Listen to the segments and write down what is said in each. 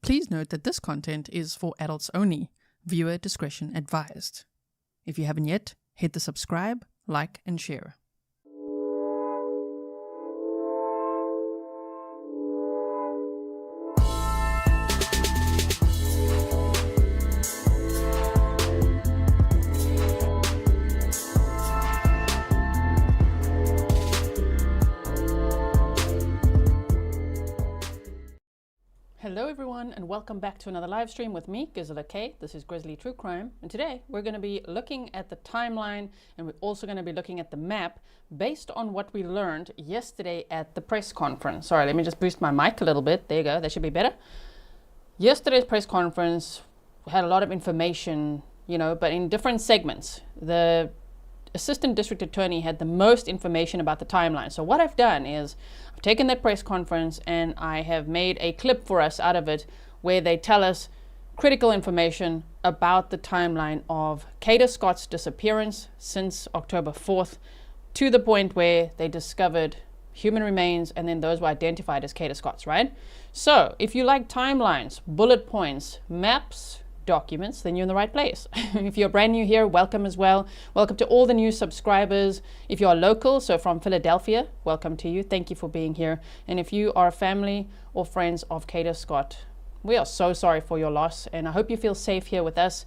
Please note that this content is for adults only. Viewer discretion advised. If you haven't yet, hit the subscribe, like, and share. Hello everyone, and welcome back to another live stream with me, Grizzly. This is Grizzly True Crime, and today we're going to be looking at the timeline, and we're also going to be looking at the map based on what we learned yesterday at the press conference. Sorry, let me just boost my mic a little bit. There you go, that should be better. Yesterday's press conference had a lot of information, but in different segments. The Assistant District Attorney had the most information about the timeline. So what I've done is I've taken that press conference and I have made a clip for us out of it where they tell us critical information about the timeline of Kada Scott's disappearance since October 4th to the point where they discovered human remains and then those were identified as Kada Scott's, right? So if you like timelines, bullet points, maps, documents, then you're in the right place. If you're brand new here, welcome as well. Welcome to all the new subscribers. If you are local, so from Philadelphia, welcome to you. Thank you for being here. And if you are family or friends of Kada Scott, we are so sorry for your loss, and I hope you feel safe here with us.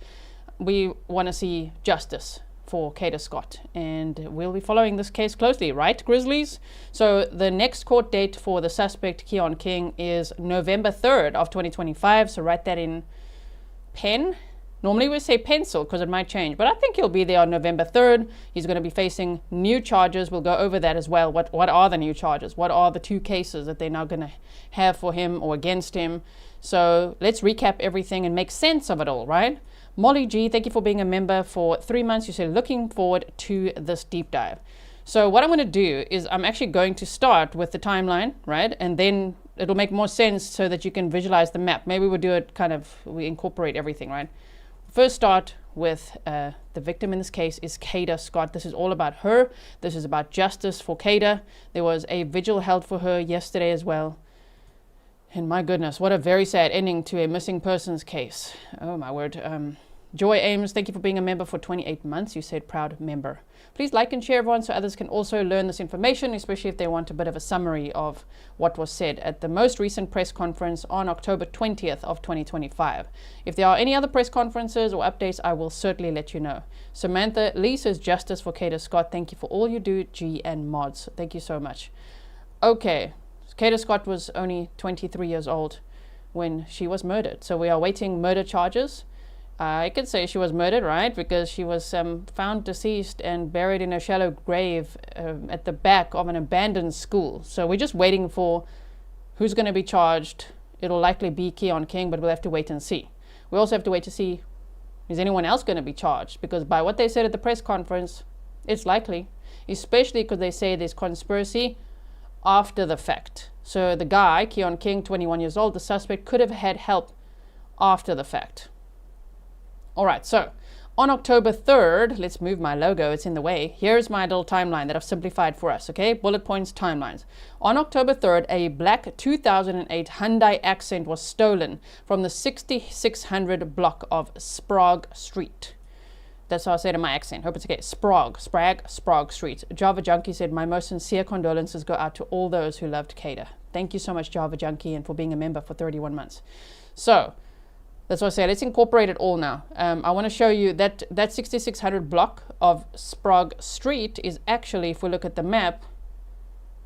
We want to see justice for Kada Scott, and we'll be following this case closely, right, Grizzlies? So the next court date for the suspect, Keon King, is November 3rd of 2025, so write that in pen. Normally we say pencil because it might change, but I think he'll be there on November 3rd. He's going to be facing new charges. We'll go over that as well. What are the new charges? What are the two cases that they're now going to have for him or against him? So let's recap everything and make sense of it all, right? Molly G, thank you for being a member for 3 months. You said looking forward to this deep dive. So what I'm going to do is I'm actually going to start with the timeline, right? And then it'll make more sense so that you can visualize the map. Maybe we'll do it we incorporate everything, right? First start with the victim in this case is Kada Scott. This is all about her. This is about justice for Kada. There was a vigil held for her yesterday as well. And my goodness, what a very sad ending to a missing persons case. Oh my word. Joy Ames, thank you for being a member for 28 months. You said proud member. Please like and share, everyone, so others can also learn this information, especially if they want a bit of a summary of what was said at the most recent press conference on October 20th of 2025. If there are any other press conferences or updates, I will certainly let you know. Samantha Lee says justice for Kada Scott. Thank you for all you do, G and mods. Thank you so much. Okay, Kada Scott was only 23 years old when she was murdered. So we are awaiting murder charges. I could say she was murdered, right? Because she was found deceased and buried in a shallow grave at the back of an abandoned school. So we're just waiting for who's going to be charged. It'll likely be Keon King, but we'll have to wait and see. We also have to wait to see, is anyone else going to be charged? Because by what they said at the press conference, it's likely, especially because they say there's conspiracy after the fact. So the guy, Keon King, 21 years old, the suspect, could have had help after the fact. All right, so on October 3rd, let's move my logo, it's in the way. Here's my little timeline that I've simplified for us, okay? Bullet points, timelines. On October 3rd, a black 2008 Hyundai Accent was stolen from the 6600 block of Sprague Street. That's how I say it in my accent. Hope it's okay. Sprague Street. Java Junkie said, my most sincere condolences go out to all those who loved Kada. Thank you so much, Java Junkie, and for being a member for 31 months. So, that's what I say. Let's incorporate it all now. I want to show you that 6600 block of Sprague Street is actually, if we look at the map,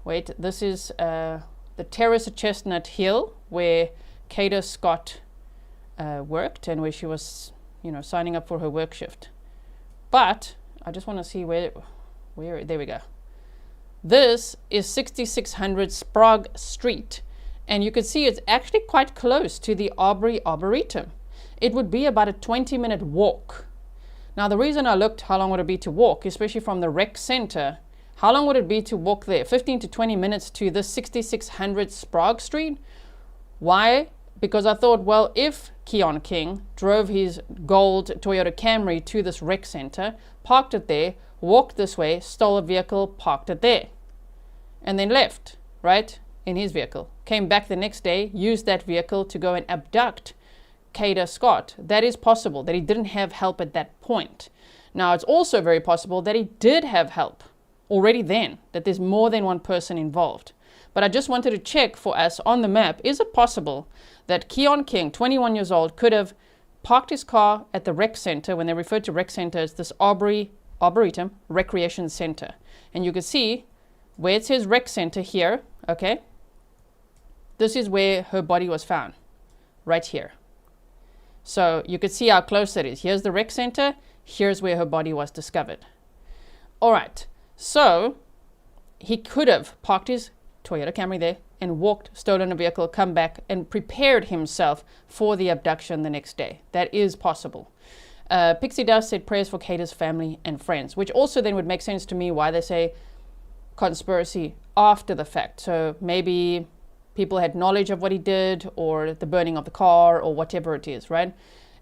wait, this is the Terrace at Chestnut Hill where Kada Scott worked and where she was, signing up for her work shift. But I just want to see where, there we go. This is 6600 Sprague Street. And you can see it's actually quite close to the Aubrey Arboretum. It would be about a 20-minute walk. Now, the reason I looked how long would it be to walk, especially from the rec center, how long would it be to walk there? 15 to 20 minutes to the 6600 Sprague Street. Why? Because I thought, well, if Keon King drove his gold Toyota Camry to this rec center, parked it there, walked this way, stole a vehicle, parked it there, and then left, right? in his vehicle, came back the next day, used that vehicle to go and abduct Kada Scott. That is possible, that he didn't have help at that point. Now, it's also very possible that he did have help already then, that there's more than one person involved. But I just wanted to check for us on the map, is it possible that Keon King, 21 years old, could have parked his car at the rec center? When they refer to rec center, it's this Arboretum Recreation Center. And you can see where it says rec center here, okay? This is where her body was found, right here. So you could see how close that is. Here's the rec center. Here's where her body was discovered. All right, so he could have parked his Toyota Camry there and walked, stolen a vehicle, come back, and prepared himself for the abduction the next day. That is possible. Pixie Dust said prayers for Kada's family and friends, which also then would make sense to me why they say conspiracy after the fact. So maybe people had knowledge of what he did, or the burning of the car, or whatever it is, right?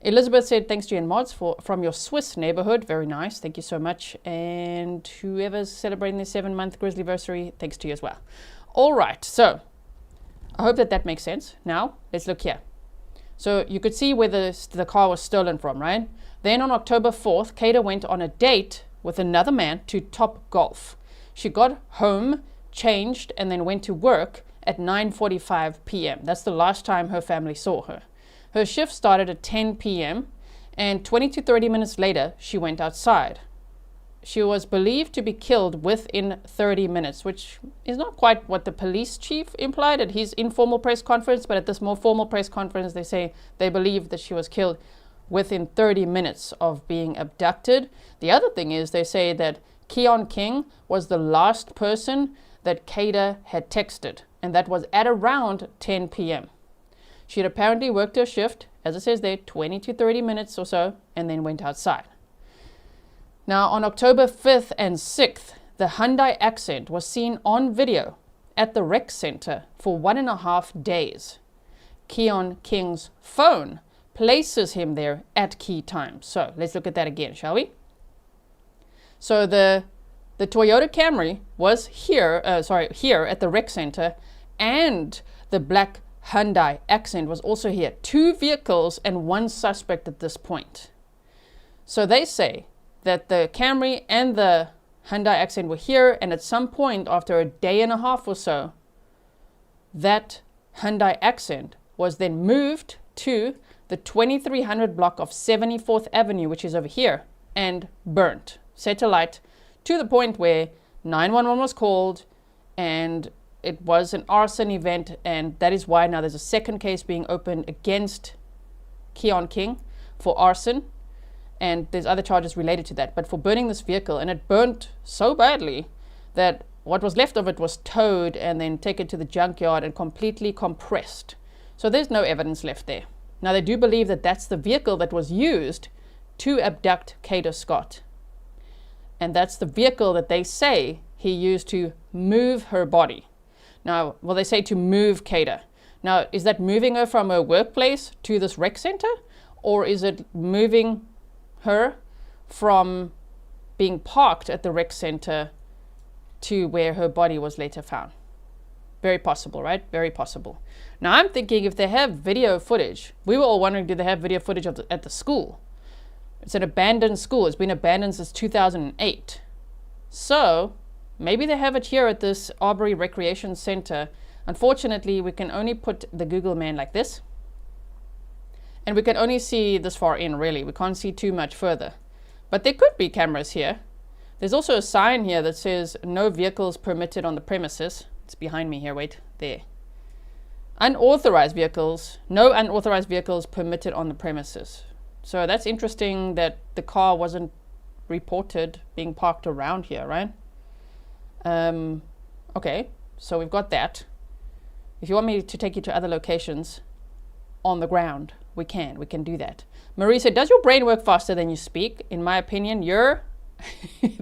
Elizabeth said, thanks to you and mods from your Swiss neighborhood. Very nice. Thank you so much. And whoever's celebrating the 7-month Grizzly anniversary, thanks to you as well. All right. So I hope that makes sense. Now, let's look here. So you could see where the car was stolen from, right? Then on October 4th, Kada went on a date with another man to Top Golf. She got home, changed, and then went to work at 9:45 p.m. That's the last time her family saw her. Her shift started at 10 p.m. and 20 to 30 minutes later, she went outside. She was believed to be killed within 30 minutes, which is not quite what the police chief implied at his informal press conference, but at this more formal press conference, they say they believe that she was killed within 30 minutes of being abducted. The other thing is they say that Keon King was the last person that Kada had texted, and that was at around 10 p.m. She had apparently worked her shift, as it says there, 20 to 30 minutes or so, and then went outside. Now, on October 5th and 6th, the Hyundai Accent was seen on video at the rec center for 1.5 days. Keon King's phone places him there at key times. So let's look at that again, shall we? So the Toyota Camry was here at the rec center, and the black Hyundai Accent was also here. 2 vehicles and 1 suspect at this point. So they say that the Camry and the Hyundai Accent were here, and at some point after a day and a half or so, that Hyundai Accent was then moved to the 2300 block of 74th Avenue, which is over here, and burnt, set alight, to the point where 911 was called, and it was an arson event, and that is why now there's a second case being opened against Keon King for arson, and there's other charges related to that, but for burning this vehicle. And it burnt so badly that what was left of it was towed and then taken to the junkyard and completely compressed. So there's no evidence left there. Now they do believe that that's the vehicle that was used to abduct Kada Scott. And that's the vehicle that they say he used to move her body. Now, well, they say to move Kada. Now, is that moving her from her workplace to this rec center? Or is it moving her from being parked at the rec center to where her body was later found? Very possible, right? Very possible. Now, I'm thinking if they have video footage, we were all wondering, do they have video footage of at the school? It's an abandoned school. It's been abandoned since 2008. So maybe they have it here at this Aubrey Recreation Center. Unfortunately, we can only put the Google man like this. And we can only see this far in, really. We can't see too much further. But there could be cameras here. There's also a sign here that says no vehicles permitted on the premises. It's behind me here. Wait, there. Unauthorized vehicles. No unauthorized vehicles permitted on the premises. So that's interesting that the car wasn't reported being parked around here, right? Okay, so we've got that. If you want me to take you to other locations on the ground, we can do that. Marie said, does your brain work faster than you speak? In my opinion,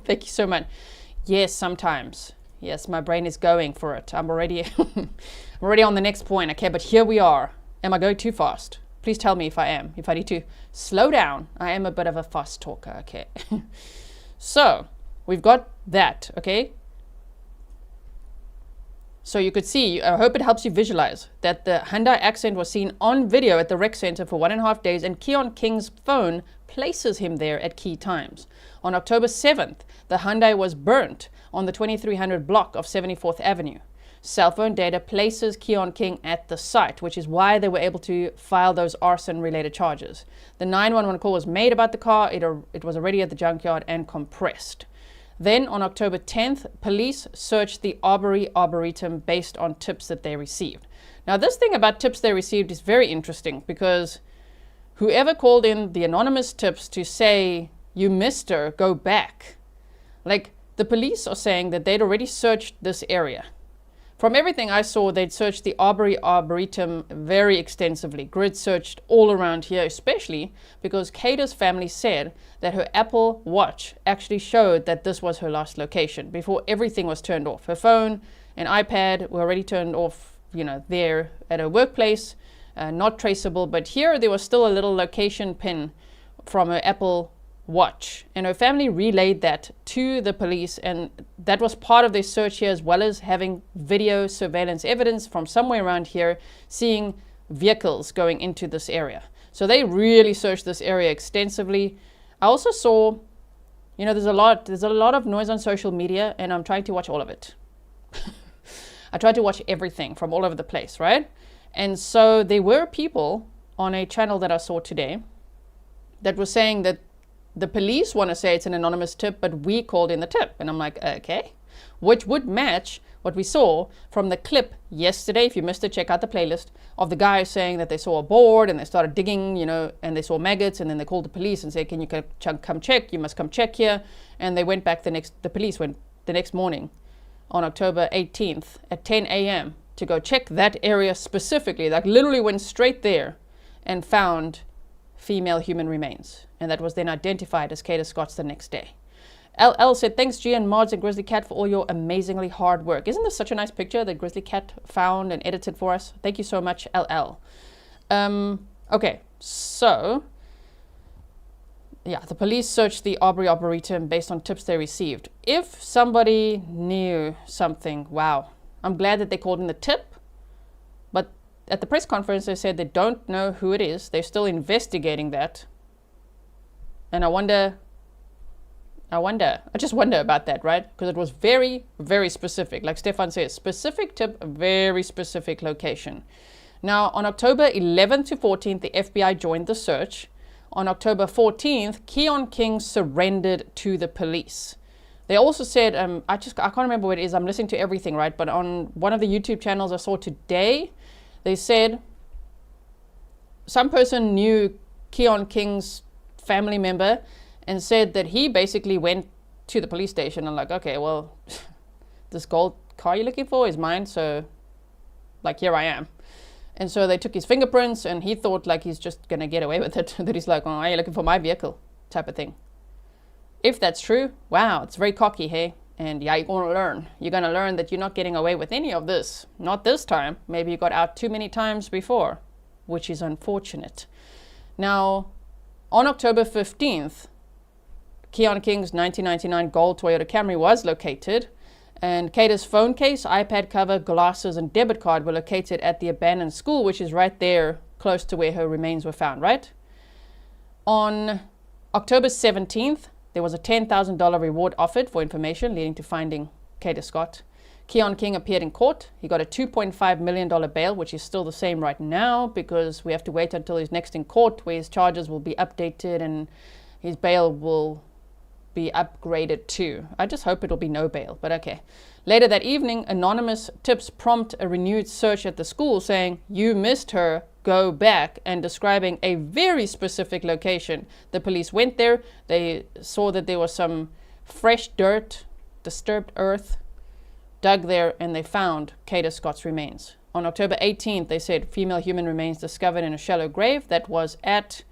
thank you so much. Yes, sometimes. Yes, my brain is going for it. I'm already on the next point. Okay, but here we are. Am I going too fast? Please tell me if I am. If I need to slow down. I am a bit of a fast talker. Okay. So we've got that. Okay. So you could see, I hope it helps you visualize, that the Hyundai Accent was seen on video at the rec center for 1.5 days, and Keon King's phone places him there at key times. On October 7th, the Hyundai was burnt on the 2300 block of 74th Avenue. Cell phone data places Keon King at the site, which is why they were able to file those arson-related charges. The 911 call was made about the car. It was already at the junkyard and compressed. Then on October 10th, police searched the Arboretum based on tips that they received. Now, this thing about tips they received is very interesting, because whoever called in the anonymous tips to say, "You missed her, go back." Like, the police are saying that they'd already searched this area. From everything I saw, they'd searched the Arboretum very extensively. Grid searched all around here, especially because Kada's family said that her Apple Watch actually showed that this was her last location before everything was turned off. Her phone and iPad were already turned off, there at her workplace, not traceable. But here there was still a little location pin from her Apple Watch, and her family relayed that to the police, and that was part of their search here, as well as having video surveillance evidence from somewhere around here seeing vehicles going into this area. So they really searched this area extensively. I also saw, there's a lot of noise on social media, and I'm trying to watch all of it. I tried to watch everything from all over the place, right? And so there were people on a channel that I saw today that were saying that the police want to say it's an anonymous tip, but we called in the tip. And I'm like, okay, which would match what we saw from the clip yesterday. If you missed it, check out the playlist of the guy saying that they saw a board and they started digging, and they saw maggots, and then they called the police and said, "Can you come check? You must come check here." And they went back the police went the next morning on October 18th at 10 a.m. to go check that area specifically, like literally went straight there and found female human remains. And that was then identified as Kada Scott's the next day. LL said, "Thanks G and Mods and Grizzly Cat for all your amazingly hard work." Isn't this such a nice picture that Grizzly Cat found and edited for us? Thank you so much, LL. Okay, so yeah, the police searched the Arboretum based on tips they received. If somebody knew something, wow, I'm glad that they called in the tip. But at the press conference, they said they don't know who it is. They're still investigating that. And I just wonder about that, right? Because it was very, very specific. Like Stefan says, specific tip, very specific location. Now, on October 11th to 14th, the FBI joined the search. On October 14th, Keon King surrendered to the police. They also said, I can't remember what it is. I'm listening to everything, right? But on one of the YouTube channels I saw today, they said some person knew Keon King's family member and said that he basically went to the police station and like, okay, well, this gold car you're looking for is mine, so like here I am. And so they took his fingerprints, and he thought like he's just gonna get away with it. That he's like, "Oh, are you looking for my vehicle?" type of thing. If that's true, wow, it's very cocky, hey? And yeah, you're gonna learn. You're gonna learn that you're not getting away with any of this. Not this time. Maybe you got out too many times before, which is unfortunate. Now, on October 15th, Keon King's 1999 gold Toyota Camry was located, and Kada's phone case, iPad cover, glasses, and debit card were located at the abandoned school, which is right there close to where her remains were found, right? On October 17th, there was a $10,000 reward offered for information leading to finding Kada Scott. Keon King appeared in court. He got a $2.5 million bail, which is still the same right now because we have to wait until he's next in court where his charges will be updated and his bail will be upgraded too. I just hope it'll be no bail, but okay. Later that evening, anonymous tips prompt a renewed search at the school saying, "You missed her, go back," and describing a very specific location. The police went there. They saw that there was some fresh dirt, disturbed earth, dug there, and they found Kada Scott's remains. On October 18th, they said female human remains discovered in a shallow grave. That was at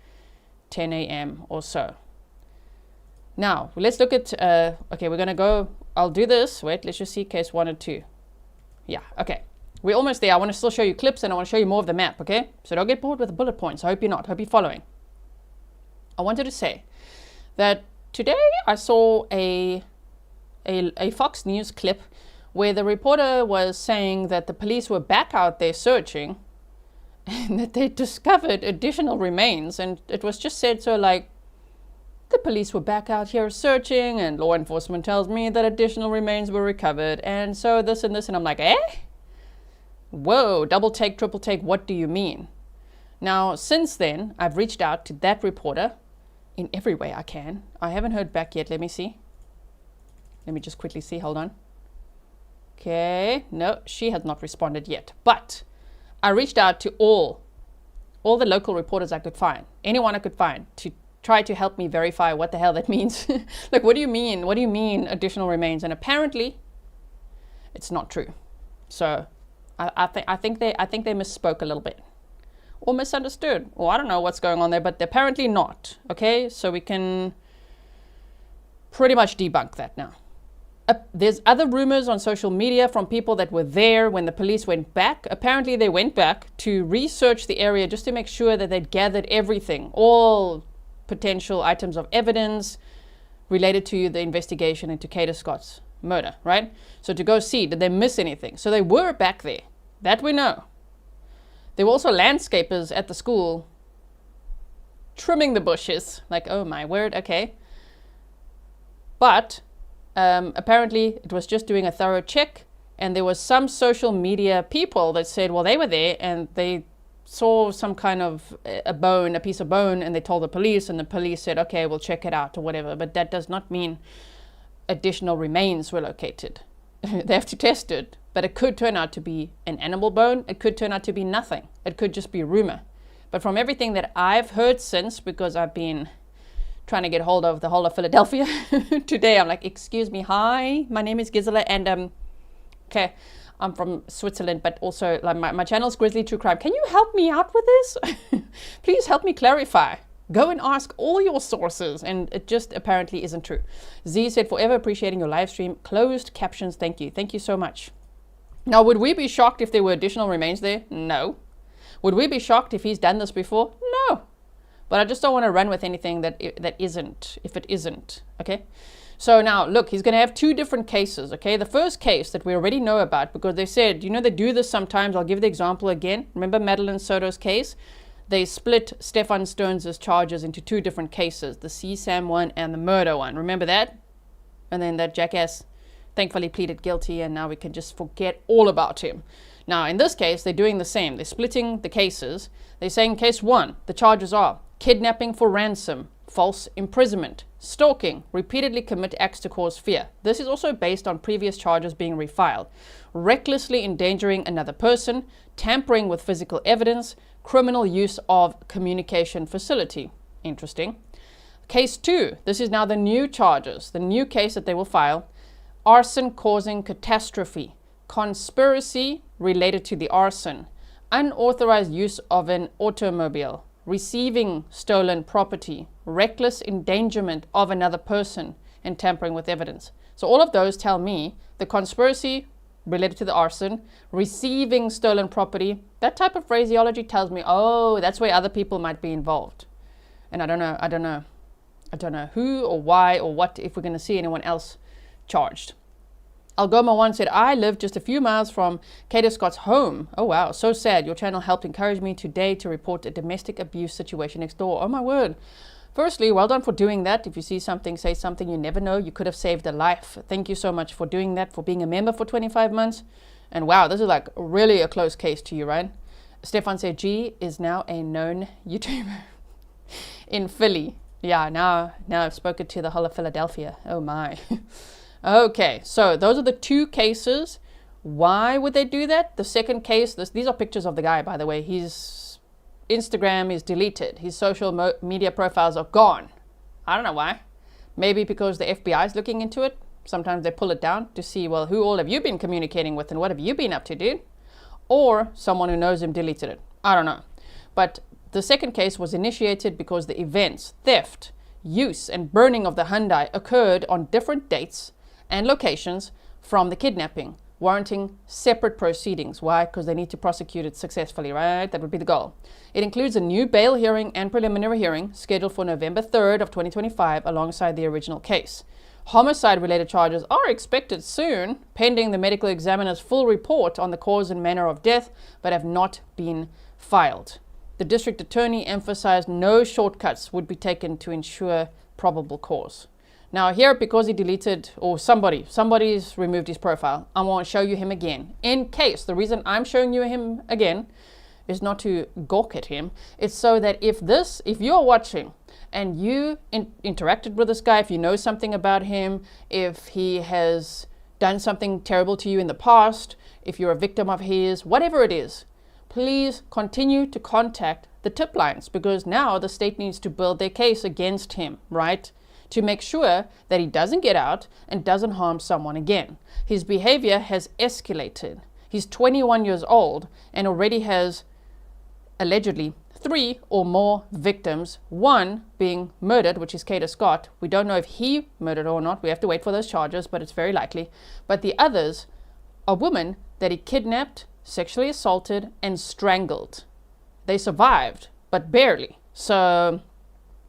10 a.m. or so. Now, let's look at, okay, we're going to go, I'll do this. Wait, let's just see case 1 and 2. Yeah, okay. We're almost there. I want to still show you clips and I want to show you more of the map, okay? So don't get bored with the bullet points. I hope you're not. I hope you're following. I wanted to say that today I saw a Fox News clip where the reporter was saying that the police were back out there searching and that they discovered additional remains. And it was just said so like, the police were back out here searching and law enforcement tells me that additional remains were recovered. And so this and this. And I'm like, eh? Whoa, double take, triple take, what do you mean? Now, since then, I've reached out to that reporter in every way I can. I haven't heard back yet. Let me see. Let me just quickly see. Hold on. Okay. No, she has not responded yet. But I reached out to all the local reporters I could find, anyone I could find, to try to help me verify what the hell that means. Like, what do you mean? What do you mean additional remains? And apparently, it's not true. So, I think they misspoke a little bit, or misunderstood, or I don't know what's going on there, but apparently not. Okay, so we can pretty much debunk that now. There's other rumors on social media from people that were there when the police went back. Apparently, they went back to research the area just to make sure that they'd gathered everything, all potential items of evidence related to the investigation into Kada Scott's murder, right? So to go see, did they miss anything? So they were back there. That we know. There were also landscapers at the school trimming the bushes. Like, oh my word, okay. But apparently it was just doing a thorough check, and there was some social media people that said, well, they were there and they saw some kind of a piece of bone, and they told the police, and the police said, okay, we'll check it out or whatever. But that does not mean additional remains were located. They have to test it, but it could turn out to be an animal bone. It could turn out to be nothing. It could just be rumor. But from everything that I've heard since, because I've been trying to get hold of the whole of Philadelphia today, I'm like, excuse me, hi, my name is Grizzly, and okay, I'm from Switzerland, but also like my channel's Grizzly True Crime. Can you help me out with this? Please help me clarify. Go and ask all your sources. And it just apparently isn't true. Z said, forever appreciating your live stream. Closed captions, thank you. Thank you so much. Now, would we be shocked if there were additional remains there? No. Would we be shocked if he's done this before? No. But I just don't want to run with anything that isn't, if it isn't, okay? So now, look, he's going to have two different cases, okay? The first case that we already know about, because they said, you know, they do this sometimes. I'll give the example again. Remember Madeline Soto's case? They split Stefan Stearns' charges into two different cases, the CSAM one and the murder one. Remember that? And then that jackass thankfully pleaded guilty, and now we can just forget all about him. Now, in this case, they're doing the same. They're splitting the cases. They're saying case one, the charges are kidnapping for ransom, false imprisonment, stalking, repeatedly commit acts to cause fear. This is also based on previous charges being refiled. Recklessly endangering another person, tampering with physical evidence, criminal use of communication facility. Interesting. Case two, this is now the new charges, the new case that they will file. Arson causing catastrophe, conspiracy related to the arson, unauthorized use of an automobile, receiving stolen property, reckless endangerment of another person, and tampering with evidence. So all of those tell me the conspiracy related to the arson, receiving stolen property, that type of phraseology tells me, oh, that's where other people might be involved. And I don't know who or why or what, if we're going to see anyone else charged. Algoma One said, I live just a few miles from Kada Scott's home. Oh wow, so sad. Your channel helped encourage me today to report a domestic abuse situation next door. Oh my word. Firstly, well done for doing that. If you see something, say something, you never know. You could have saved a life. Thank you so much for doing that, for being a member for 25 months. And wow, this is like really a close case to you, right? Stefan said, G is now a known YouTuber in Philly. Yeah, now I've spoken to the whole of Philadelphia. Oh my. Okay, so those are the two cases. Why would they do that? The second case, these are pictures of the guy, by the way. His Instagram is deleted. His social media profiles are gone. I don't know why. Maybe because the FBI is looking into it. Sometimes they pull it down to see, well, who all have you been communicating with and what have you been up to, dude? Or someone who knows him deleted it. I don't know. But the second case was initiated because the events, theft, use, and burning of the Hyundai occurred on different dates and locations from the kidnapping, warranting separate proceedings. Why? Because they need to prosecute it successfully, right? That would be the goal. It includes a new bail hearing and preliminary hearing scheduled for November 3rd of 2025 alongside the original case. Homicide-related charges are expected soon, pending the medical examiner's full report on the cause and manner of death, but have not been filed. The district attorney emphasized no shortcuts would be taken to ensure probable cause. Now here, because he deleted, or somebody's removed his profile, I want to show you him again. In case, the reason I'm showing you him again is not to gawk at him. It's so that if you're watching and you interacted with this guy, if you know something about him, if he has done something terrible to you in the past, if you're a victim of his, whatever it is, please continue to contact the tip lines, because now the state needs to build their case against him, right? To make sure that he doesn't get out and doesn't harm someone again. His behavior has escalated. He's 21 years old and already has allegedly 3 or more victims, one being murdered, which is Kada Scott. We don't know if he murdered her or not. We have to wait for those charges, but it's very likely. But the others are women that he kidnapped, sexually assaulted, and strangled. They survived, but barely. So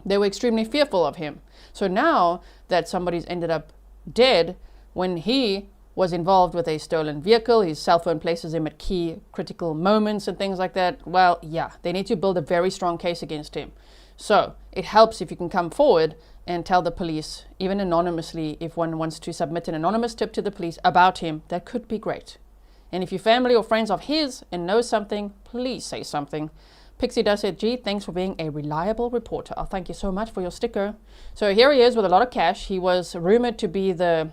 they were extremely fearful of him. So now that somebody's ended up dead, when he was involved with a stolen vehicle, his cell phone places him at key critical moments and things like that, well, yeah, they need to build a very strong case against him. So it helps if you can come forward and tell the police, even anonymously, if one wants to submit an anonymous tip to the police about him, that could be great. And if you're family or friends of his and know something, please say something. Pixie does said, gee, thanks for being a reliable reporter. Oh, thank you so much for your sticker. So here he is with a lot of cash. He was rumored to be the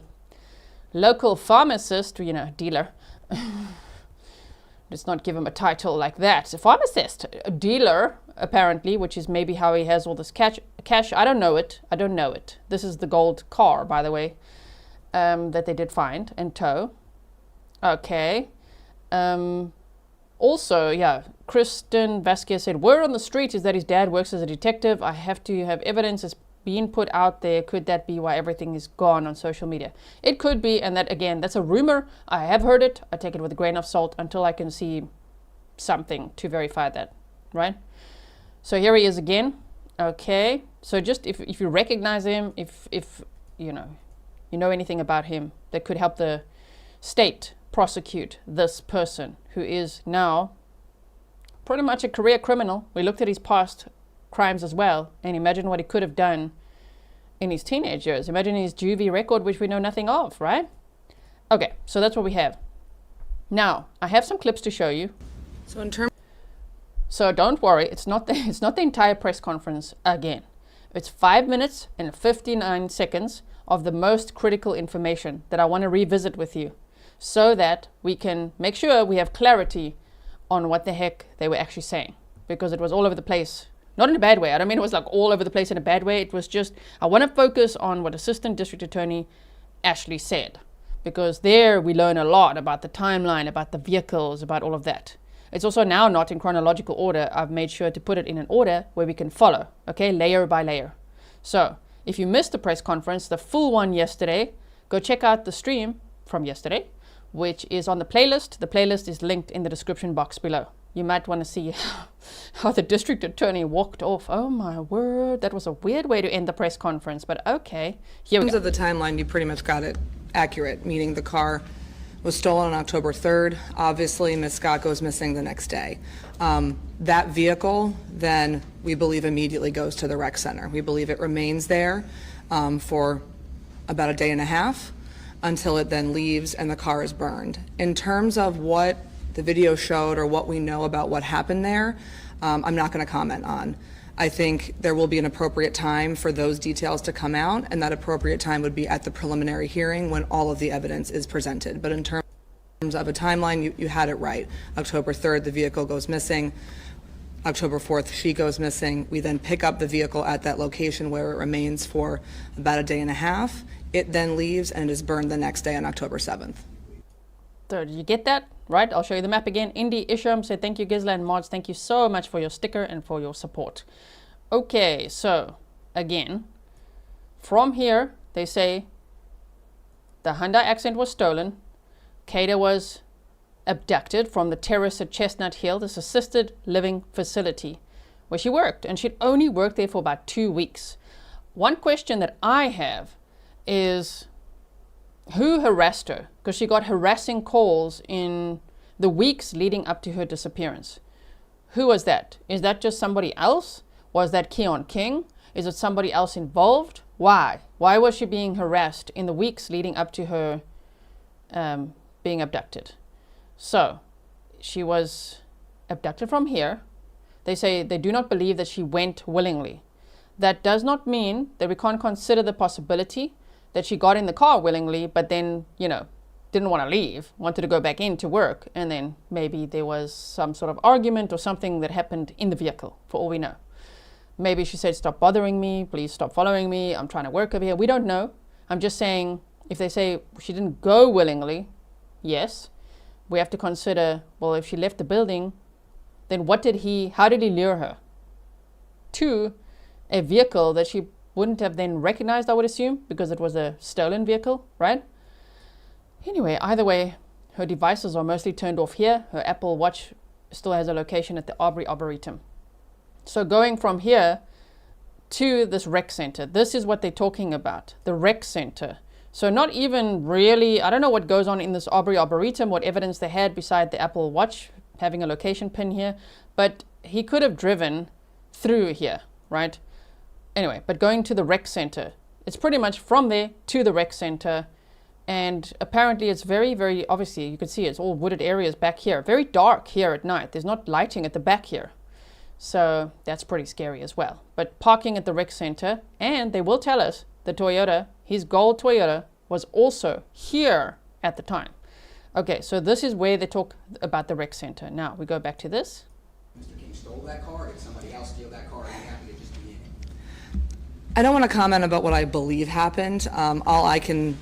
local pharmacist, dealer. Let's not give him a title like that. A pharmacist, a dealer, apparently, which is maybe how he has all this cash. I don't know it. This is the gold car, by the way, that they did find and tow. Okay. Also, yeah, Kristen Vasquez said, word on the street is that his dad works as a detective. I have to have evidence as being put out there. Could that be why everything is gone on social media? It could be, and that, again, that's a rumor. I have heard it. I take it with a grain of salt until I can see something to verify that, right? So here he is again. Okay. So just if you recognize him, if you know anything about him that could help the state prosecute this person who is now pretty much a career criminal. We looked at his past crimes as well, and imagine what he could have done in his teenage years. Imagine his juvie record, which we know nothing of, right? Okay, so that's what we have. Now, I have some clips to show you. So don't worry, it's not the entire press conference again. It's 5 minutes and 59 seconds of the most critical information that I want to revisit with you, so that we can make sure we have clarity on what the heck they were actually saying, because it was all over the place. Not in a bad way. I don't mean it was like all over the place in a bad way. It was just, I want to focus on what Assistant District Attorney Ashley said, because there we learn a lot about the timeline, about the vehicles, about all of that. It's also now not in chronological order. I've made sure to put it in an order where we can follow, okay, layer by layer. So if you missed the press conference, the full one yesterday, go check out the stream from yesterday, which is on the playlist. The playlist is linked in the description box below. You might want to see how the district attorney walked off. Oh my word, that was a weird way to end the press conference, but okay. Here we go. In terms of the timeline, you pretty much got it accurate, meaning the car was stolen on October 3rd. Obviously, Ms. Scott goes missing the next day. That vehicle then, we believe, immediately goes to the rec center. We believe it remains there for about a day and a half until it then leaves and the car is burned. In terms of what the video showed or what we know about what happened there, I'm not going to comment on. I think there will be an appropriate time for those details to come out, and that appropriate time would be at the preliminary hearing when all of the evidence is presented. But in terms of a timeline, you had it right. October 3rd, the vehicle goes missing. October 4th, she goes missing. We then pick up the vehicle at that location where it remains for about a day and a half. It then leaves and is burned the next day on October 7th. So did you get that? Right, I'll show you the map again. Indy Isham said, thank you, Gizla and Mods. Thank you so much for your sticker and for your support. Okay, so again, from here, they say the Hyundai Accent was stolen. Kada was abducted from the Terrace at Chestnut Hill, this assisted living facility where she worked, and she'd only worked there for about 2 weeks. One question that I have is who harassed her, because she got harassing calls in the weeks leading up to her disappearance. Who was that? Is that just somebody else? Was that Keon King? Is it somebody else involved? Why? Why was she being harassed in the weeks leading up to her being abducted? So she was abducted from here. They say they do not believe that she went willingly. That does not mean that we can't consider the possibility that she got in the car willingly, but then, didn't want to leave, wanted to go back in to work, and then maybe there was some sort of argument or something that happened in the vehicle, for all we know. Maybe she said, stop bothering me, please stop following me, I'm trying to work over here. We don't know. I'm just saying, if they say she didn't go willingly, yes, we have to consider, well, if she left the building, then how did he lure her to a vehicle that she wouldn't have then recognized, I would assume, because it was a stolen vehicle, right? Anyway, either way, her devices are mostly turned off here. Her Apple Watch still has a location at the Aubrey Arboretum. So going from here to this rec center, this is what they're talking about, the rec center. So not even really, I don't know what goes on in this Aubrey Arboretum, what evidence they had beside the Apple Watch having a location pin here, but he could have driven through here, right? Anyway, but going to the rec center, it's pretty much from there to the rec center. And apparently it's very, very, obviously you can see it's all wooded areas back here. Very dark here at night. There's not lighting at the back here. So that's pretty scary as well. But parking at the rec center, and they will tell us the Toyota, his gold Toyota, was also here at the time. Okay, so this is where they talk about the rec center. Now we go back to this. Mr. King stole that car, did somebody else steal that car? Are you happy to just be in it? I don't want to comment about what I believe happened. All I can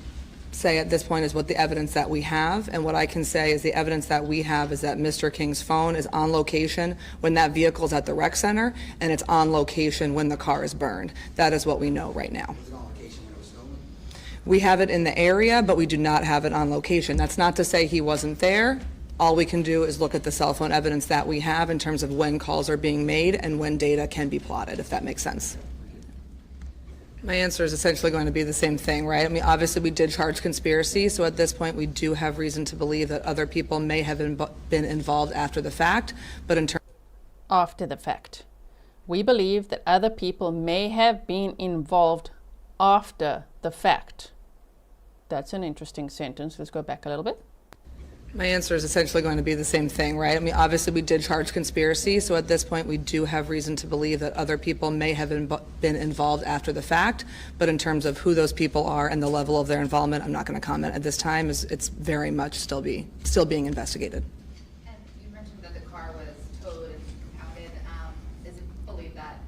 say at this point is what the evidence that we have, and what I can say is the evidence that we have is that Mr. King's phone is on location when that vehicle's at the rec center, and it's on location when the car is burned. That is what we know right now. Was it on location when it was stolen? We have it in the area, but we do not have it on location. That's not to say he wasn't there. All we can do is look at the cell phone evidence that we have in terms of when calls are being made and when data can be plotted, if that makes sense. My answer is essentially going to be the same thing, right? I mean, obviously we did charge conspiracy, so at this point we do have reason to believe that other people may have been involved after the fact, but in terms After the fact. We believe that other people may have been involved after the fact. That's an interesting sentence. Let's go back a little bit. My answer is essentially going to be the same thing, right? I mean, obviously we did charge conspiracy, so at this point we do have reason to believe that other people may have been involved after the fact, but in terms of who those people are and the level of their involvement, I'm not going to comment at this time. It's very much still being investigated. And you mentioned that the car was towed and impounded. Is it believed that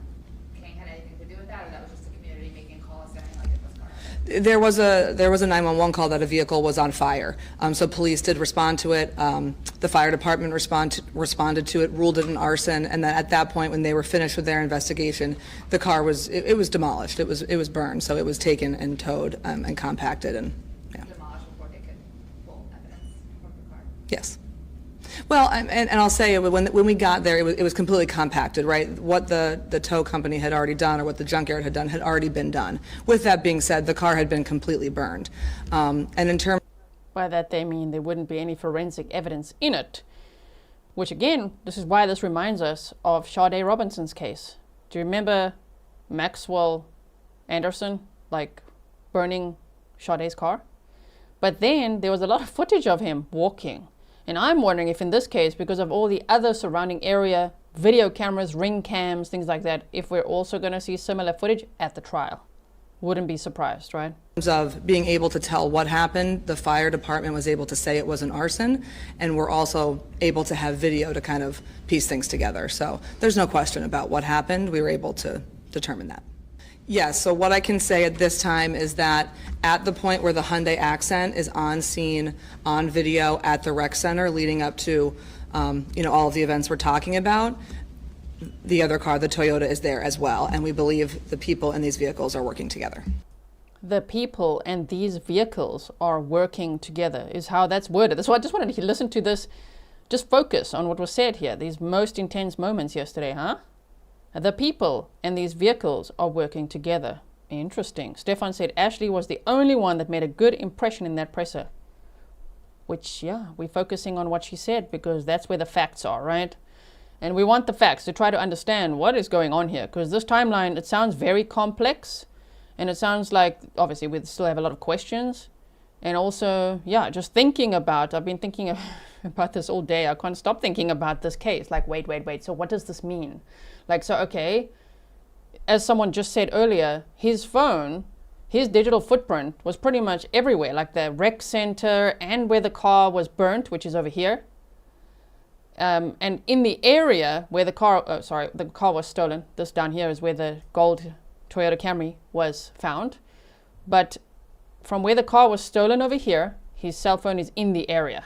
King had anything to do with that, or that was just the community making calls saying like it was car? There was a 911 call that a vehicle was on fire. So police did respond to it. The fire department responded to it, ruled it an arson, and then at that point, when they were finished with their investigation, the car was demolished. It was burned. So it was taken and towed and compacted and yeah. Demolished before they could pull evidence from the car. Yes. Well, and I'll say when we got there, it was completely compacted, right? What the tow company had already done or what the junkyard had done had already been done. With that being said, the car had been completely burned. And in terms By that they mean there wouldn't be any forensic evidence in it. Which again, this is why this reminds us of Sade Robinson's case. Do you remember Maxwell Anderson, like, burning Sade's car? But then there was a lot of footage of him walking. And I'm wondering if in this case, because of all the other surrounding area, video cameras, ring cams, things like that, if we're also going to see similar footage at the trial. Wouldn't be surprised, right? In terms of being able to tell what happened, the fire department was able to say it was an arson, and we're also able to have video to kind of piece things together. So there's no question about what happened. We were able to determine that. Yes, so what I can say at this time is that at the point where the Hyundai Accent is on scene, on video at the rec center leading up to all of the events we're talking about, the other car, the Toyota, is there as well, and we believe the people in these vehicles are working together. The people and these vehicles are working together is how that's worded. That's why I just wanted to listen to this, just focus on what was said here, these most intense moments yesterday, huh? The people and these vehicles are working together Interesting. Stefan said Ashley was the only one that made a good impression in that presser. Which, yeah, we're focusing on what she said because that's where the facts are, right? And we want the facts to try to understand what is going on here, because this timeline, it sounds very complex, and it sounds like, obviously, we still have a lot of questions. And also, yeah, just thinking about, I've been thinking about this all day. I can't stop thinking about this case. Like, wait. So what does this mean? Like, so, okay, as someone just said earlier, his phone, his digital footprint was pretty much everywhere, like the rec center and where the car was burnt, which is over here. And in the area where the car was stolen, this down here is where the gold Toyota Camry was found. But from where the car was stolen over here, his cell phone is in the area.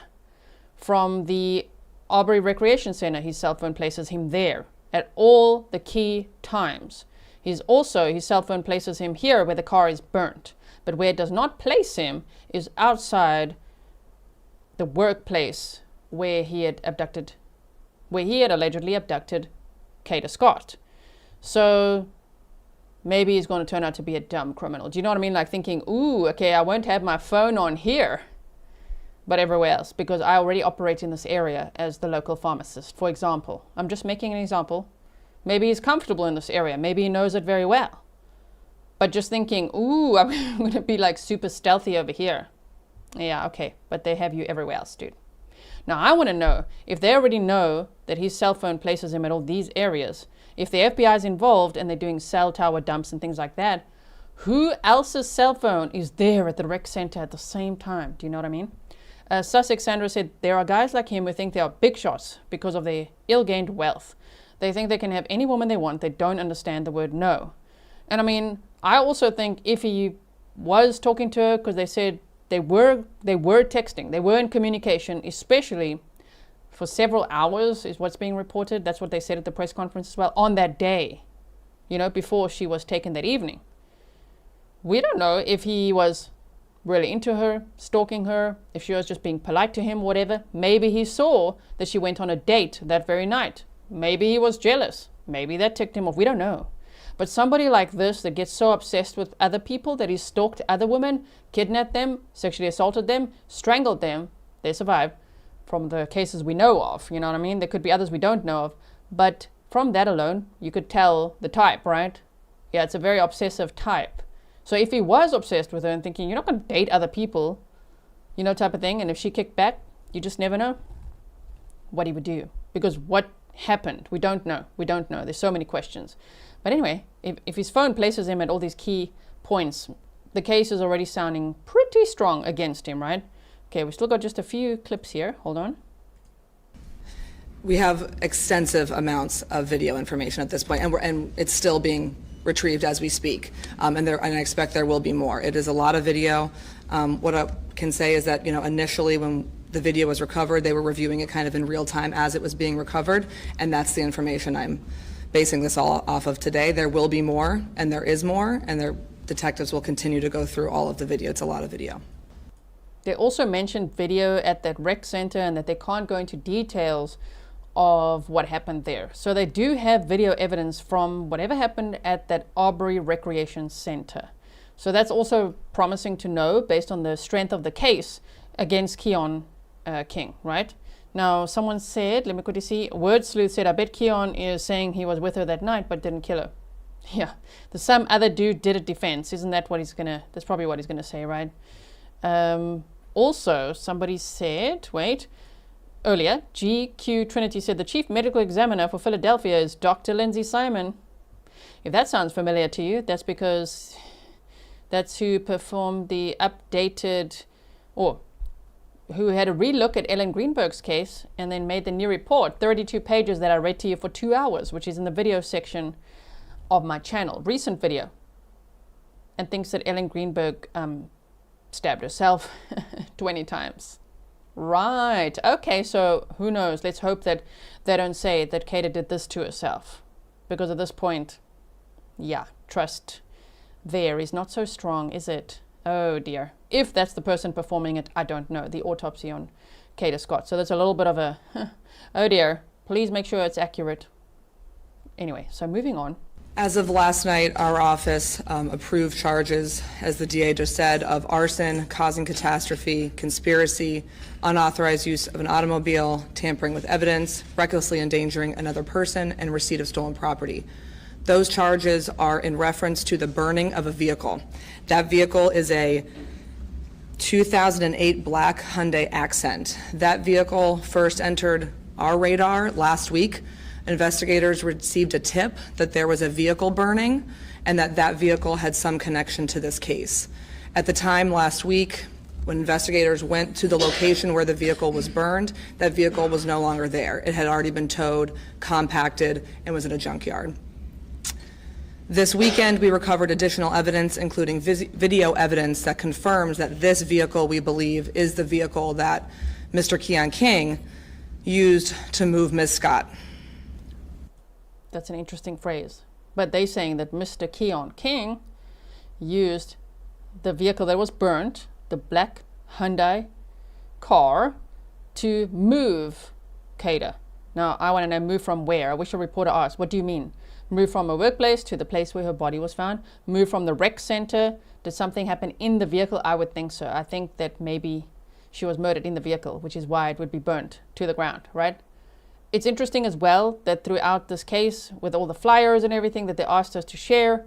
From the Aubrey Recreation Center, his cell phone places him there at all the key times. His cell phone places him here where the car is burnt. But where it does not place him is outside the workplace where he had allegedly abducted Kada Scott. So maybe he's going to turn out to be a dumb criminal. Do you know what I mean? Like thinking, ooh, okay, I won't have my phone on here, but everywhere else, because I already operate in this area as the local pharmacist, for example. I'm just making an example. Maybe he's comfortable in this area. Maybe he knows it very well. But just thinking, ooh, I'm going to be like super stealthy over here. Yeah, okay, but they have you everywhere else, dude. Now, I want to know if they already know that his cell phone places him at all these areas. If the FBI is involved and they're doing cell tower dumps and things like that, who else's cell phone is there at the rec center at the same time? Do you know what I mean? Sussex Sandra said, there are guys like him who think they are big shots because of their ill-gained wealth. They think they can have any woman they want. They don't understand the word no. And I mean, I also think if he was talking to her, because they said they were texting, they were in communication, especially for several hours is what's being reported. That's what they said at the press conference as well, on that day, you know, before she was taken that evening. We don't know if he was really into her, stalking her, if she was just being polite to him, whatever. Maybe he saw that she went on a date that very night. Maybe he was jealous. Maybe that ticked him off. We don't know. But somebody like this that gets so obsessed with other people that he stalked other women, kidnapped them, sexually assaulted them, strangled them, they survived from the cases we know of, you know what I mean? There could be others we don't know of. But from that alone, you could tell the type, right? Yeah, it's a very obsessive type. So if he was obsessed with her and thinking, you're not going to date other people, you know, type of thing, and if she kicked back, you just never know what he would do. Because what happened, we don't know. We don't know. There's so many questions. But anyway, if his phone places him at all these key points, the case is already sounding pretty strong against him, right? Okay, we still got just a few clips here. Hold on. We have extensive amounts of video information at this point, and it's still being retrieved as we speak. And I expect there will be more. It is a lot of video. What I can say is that, you know, initially when the video was recovered, they were reviewing it kind of in real time as it was being recovered, and that's the information I'm basing this all off of today. There will be more, and there is more, and their detectives will continue to go through all of the video. It's a lot of video. They also mentioned video at that rec center and that they can't go into details of what happened there. So they do have video evidence from whatever happened at that Aubrey Recreation Center. So that's also promising to know based on the strength of the case against Keon King, right? Now, someone said, let me quickly see, Word Sleuth said, I bet Keon is saying he was with her that night but didn't kill her. Yeah, some other dude did a defense. Isn't that what that's probably what he's gonna say, right? Also, somebody said, earlier, GQ Trinity said the chief medical examiner for Philadelphia is Dr. Lindsay Simon. If that sounds familiar to you, that's because that's who performed the updated, or who had a relook at Ellen Greenberg's case and then made the new report, 32 pages that I read to you for 2 hours, which is in the video section of my channel, recent video, and thinks that Ellen Greenberg stabbed herself 20 times. Right. Okay, so who knows? Let's hope that they don't say that Kada did this to herself. Because at this point, yeah, trust there is not so strong, is it? Oh dear. If that's the person performing it, I don't know. The autopsy on Kada Scott. So that's a little bit of a, oh dear, please make sure it's accurate. Anyway, so moving on. As of last night, our office approved charges, as the DA just said, of arson, causing catastrophe, conspiracy, unauthorized use of an automobile, tampering with evidence, recklessly endangering another person, and receipt of stolen property. Those charges are in reference to the burning of a vehicle. That vehicle is a 2008 black Hyundai Accent. That vehicle first entered our radar last week. Investigators received a tip that there was a vehicle burning and that that vehicle had some connection to this case. At the time last week, when investigators went to the location where the vehicle was burned, that vehicle was no longer there. It had already been towed, compacted, and was in a junkyard. This weekend, we recovered additional evidence, including video evidence that confirms that this vehicle, we believe, is the vehicle that Mr. Keon King used to move Ms. Scott. That's an interesting phrase. But they're saying that Mr. Keon King used the vehicle that was burnt, the black Hyundai car, to move Kada. Now, I want to know, move from where? I wish a reporter asked, what do you mean? Move from a workplace to the place where her body was found? Move from the rec center? Did something happen in the vehicle? I would think so. I think that maybe she was murdered in the vehicle, which is why it would be burnt to the ground, right? It's interesting as well that throughout this case, with all the flyers and everything that they asked us to share,